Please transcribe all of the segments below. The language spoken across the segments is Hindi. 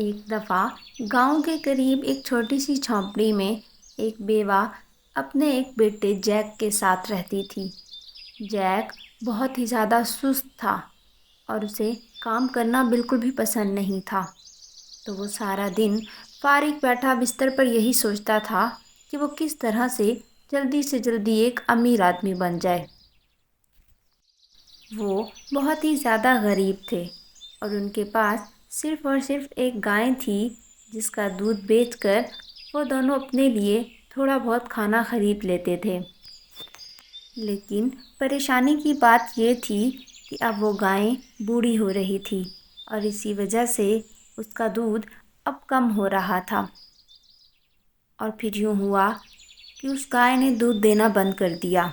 एक दफ़ा गांव के करीब एक छोटी सी झोंपड़ी में एक बेवा अपने एक बेटे जैक के साथ रहती थी। जैक बहुत ही ज़्यादा सुस्त था और उसे काम करना बिल्कुल भी पसंद नहीं था। तो वो सारा दिन फारिग बैठा बिस्तर पर यही सोचता था कि वो किस तरह से जल्दी एक अमीर आदमी बन जाए। वो बहुत ही ज़्यादा गरीब थे और उनके पास सिर्फ़ और सिर्फ एक गाय थी, जिसका दूध बेचकर वो दोनों अपने लिए थोड़ा बहुत खाना खरीद लेते थे। लेकिन परेशानी की बात ये थी कि अब वो गाय बूढ़ी हो रही थी और इसी वजह से उसका दूध अब कम हो रहा था। और फिर यूँ हुआ कि उस गाय ने दूध देना बंद कर दिया।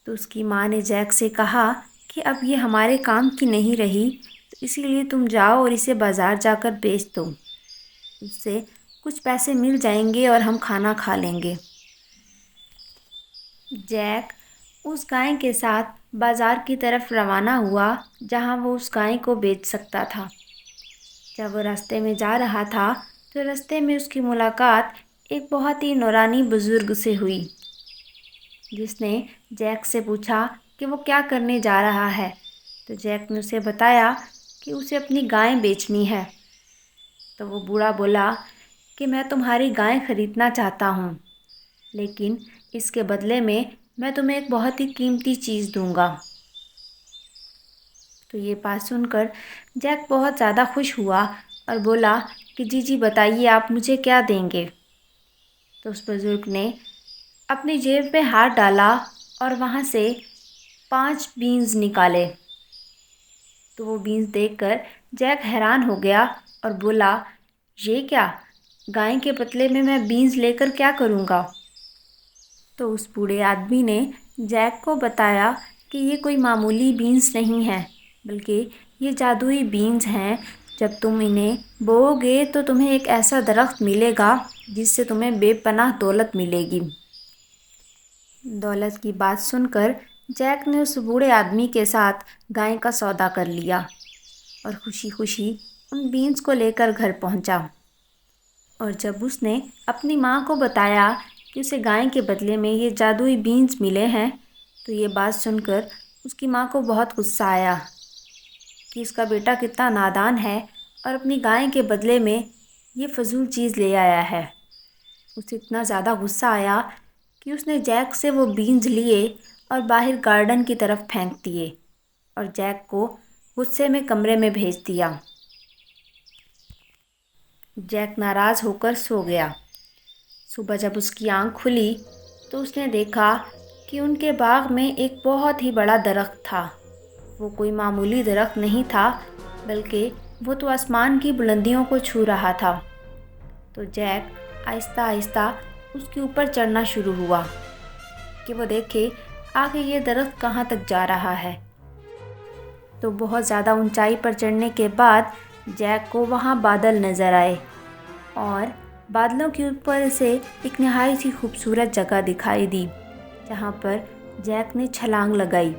तो उसकी माँ ने जैक से कहा कि अब ये हमारे काम की नहीं रही, तो इसीलिए तुम जाओ और इसे बाज़ार जाकर बेच दो। उससे कुछ पैसे मिल जाएंगे और हम खाना खा लेंगे। जैक उस गाय के साथ बाज़ार की तरफ रवाना हुआ, जहाँ वो उस गाय को बेच सकता था। जब वो रास्ते में जा रहा था तो रास्ते में उसकी मुलाकात एक बहुत ही नौरानी बुज़ुर्ग से हुई, जिसने जैक से पूछा कि वो क्या करने जा रहा है। तो जैक ने उसे बताया कि उसे अपनी गाय बेचनी है। तो वो बूढ़ा बोला कि मैं तुम्हारी गाय खरीदना चाहता हूँ, लेकिन इसके बदले में मैं तुम्हें एक बहुत ही कीमती चीज़ दूँगा। तो ये बात सुनकर जैक बहुत ज़्यादा खुश हुआ और बोला कि जी जी बताइए, आप मुझे क्या देंगे। तो उस बुज़ुर्ग ने अपनी जेब में हाथ डाला और वहाँ से 5 बीन्स निकाले। तो वो बीन्स देखकर जैक हैरान हो गया और बोला, ये क्या, गाय के बदले में मैं बीन्स लेकर क्या करूँगा। तो उस बूढ़े आदमी ने जैक को बताया कि ये कोई मामूली बीन्स नहीं है, बल्कि ये जादुई बीन्स हैं। जब तुम इन्हें बोओगे तो तुम्हें एक ऐसा दरख्त मिलेगा जिससे तुम्हें बेपनाह दौलत मिलेगी। दौलत की बात सुनकर जैक ने उस बूढ़े आदमी के साथ गाय का सौदा कर लिया और खुशी खुशी उन बीन्स को लेकर घर पहुंचा। और जब उसने अपनी माँ को बताया कि उसे गाय के बदले में ये जादुई बीन्स मिले हैं, तो ये बात सुनकर उसकी माँ को बहुत गुस्सा आया कि इसका बेटा कितना नादान है और अपनी गाय के बदले में ये फजूल चीज़ ले आया है। उसे इतना ज़्यादा गुस्सा आया कि उसने जैक से वो बीन्स लिए और बाहर गार्डन की तरफ फेंक दिए और जैक को गुस्से में कमरे में भेज दिया। जैक नाराज़ होकर सो गया। सुबह जब उसकी आँख खुली तो उसने देखा कि उनके बाग में एक बहुत ही बड़ा दरख्त था। वो कोई मामूली दरख्त नहीं था, बल्कि वो तो आसमान की बुलंदियों को छू रहा था। तो जैक आहिस्ता आहिस्ता उसके ऊपर चढ़ना शुरू हुआ कि वो देखे आगे ये दरख्त कहाँ तक जा रहा है। तो बहुत ज़्यादा ऊंचाई पर चढ़ने के बाद जैक को वहाँ बादल नज़र आए और बादलों के ऊपर से एक नहायत ही खूबसूरत जगह दिखाई दी, जहाँ पर जैक ने छलांग लगाई।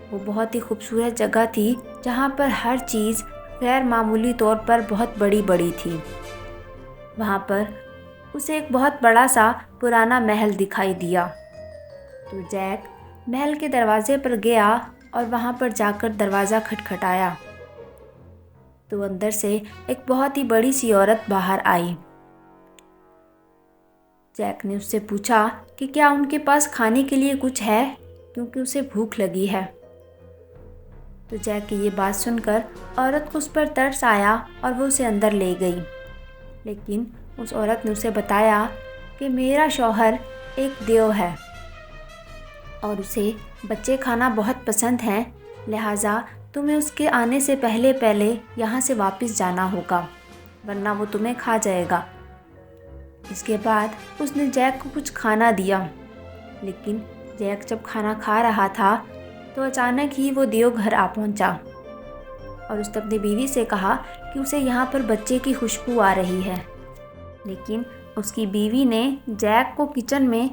वो बहुत ही खूबसूरत जगह थी, जहाँ पर हर चीज़ गैर मामूली तौर पर बहुत बड़ी बड़ी थी। वहाँ पर उसे एक बहुत बड़ा सा पुराना महल दिखाई दिया। तो जैक महल के दरवाजे पर गया और वहाँ पर जाकर दरवाज़ा खटखटाया। तो अंदर से एक बहुत ही बड़ी सी औरत बाहर आई। जैक ने उससे पूछा कि क्या उनके पास खाने के लिए कुछ है, क्योंकि उसे भूख लगी है। तो जैक की ये बात सुनकर औरत को उस पर तरस आया और वो उसे अंदर ले गई। लेकिन उस औरत ने उसे बताया कि मेरा शौहर एक देव है और उसे बच्चे खाना बहुत पसंद हैं, लिहाजा तुम्हें उसके आने से पहले पहले यहाँ से वापस जाना होगा, वरना वो तुम्हें खा जाएगा। इसके बाद उसने जैक को कुछ खाना दिया, लेकिन जैक जब खाना खा रहा था तो अचानक ही वो देव घर आ पहुँचा और उसने अपनी बीवी से कहा कि उसे यहाँ पर बच्चे की खुशबू आ रही है। लेकिन उसकी बीवी ने जैक को किचन में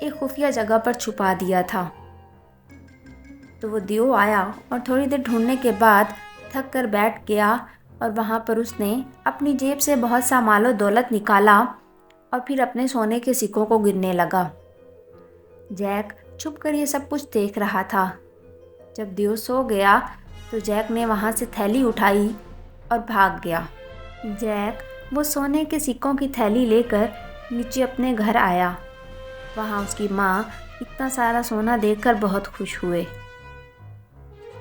एक खुफिया जगह पर छुपा दिया था। तो वो देव आया और थोड़ी देर ढूंढने के बाद थक कर बैठ गया और वहाँ पर उसने अपनी जेब से बहुत सा मालो दौलत निकाला और फिर अपने सोने के सिक्कों को गिनने लगा। जैक छुप कर ये सब कुछ देख रहा था। जब दियो सो गया तो जैक ने वहाँ से थैली उठाई और भाग गया। जैक वो सोने के सिक्कों की थैली लेकर नीचे अपने घर आया। वहाँ उसकी माँ इतना सारा सोना देखकर बहुत खुश हुए।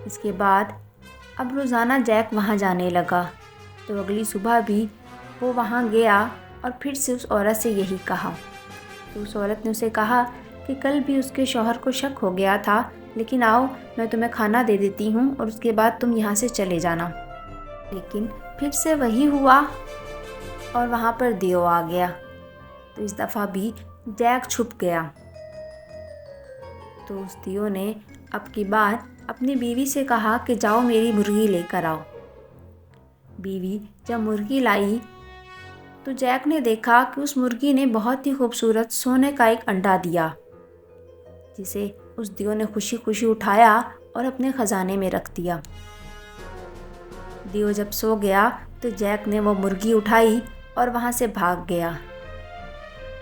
इसके बाद अब रोज़ाना जैक वहाँ जाने लगा। तो अगली सुबह भी वो वहाँ गया और फिर से उस औरत से यही कहा। तो उस औरत ने उसे कहा कि कल भी उसके शौहर को शक हो गया था, लेकिन आओ मैं तुम्हें खाना दे देती हूँ और उसके बाद तुम यहाँ से चले जाना। लेकिन फिर से वही हुआ और वहाँ पर दियो आ गया। तो इस दफ़ा भी जैक छुप गया। तो उस दियो ने अब की बार अपनी बीवी से कहा कि जाओ मेरी मुर्गी लेकर आओ। बीवी जब मुर्गी लाई तो जैक ने देखा कि उस मुर्गी ने बहुत ही खूबसूरत सोने का एक अंडा दिया, जिसे उस दियो ने खुशी खुशी उठाया और अपने ख़जाने में रख दिया। दियो जब सो गया तो जैक ने वो मुर्गी उठाई और वहाँ से भाग गया।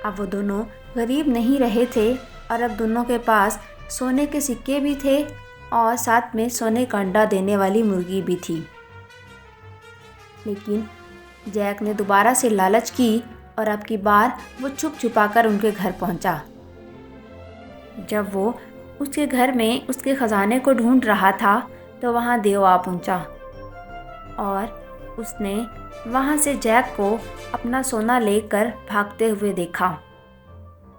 अब वो दोनों गरीब नहीं रहे थे और अब दोनों के पास सोने के सिक्के भी थे और साथ में सोने का अंडा देने वाली मुर्गी भी थी। लेकिन जैक ने दोबारा से लालच की और अब की बार वो छुप छुपा कर उनके घर पहुंचा। जब वो उसके घर में उसके ख़जाने को ढूंढ रहा था तो वहाँ दियो आ पहुंचा और उसने वहाँ से जैक को अपना सोना लेकर भागते हुए देखा।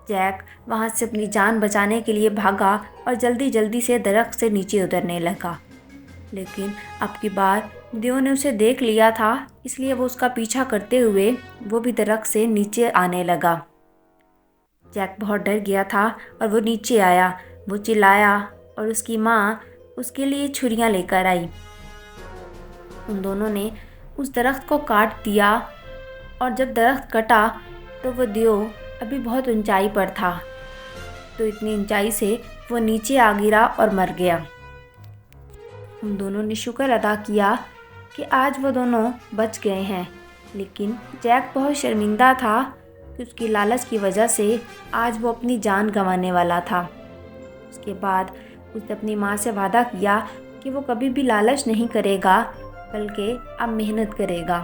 जैक वहाँ से अपनी जान बचाने के लिए भागा और जल्दी जल्दी से दरख्त से नीचे उतरने लगा। लेकिन अब की बार दियो ने उसे देख लिया था, इसलिए वो उसका पीछा करते हुए वो भी दरख्त से नीचे आने लगा। जैक बहुत डर गया था और वो नीचे आया। वो चिल्लाया और उसकी माँ उसके लिए छुरियाँ लेकर आई। उन दोनों ने उस दरख्त को काट दिया और जब दरख्त कटा तो वो दियो अभी बहुत ऊंचाई पर था। तो इतनी ऊंचाई से वो नीचे आ गिरा और मर गया। उन दोनों ने शुक्र अदा किया कि आज वो दोनों बच गए हैं, लेकिन जैक बहुत शर्मिंदा था कि उसकी लालच की वजह से आज वो अपनी जान गंवाने वाला था। उसके बाद उसने अपनी माँ से वादा किया कि वो कभी भी लालच नहीं करेगा, बल्कि अब मेहनत करेगा।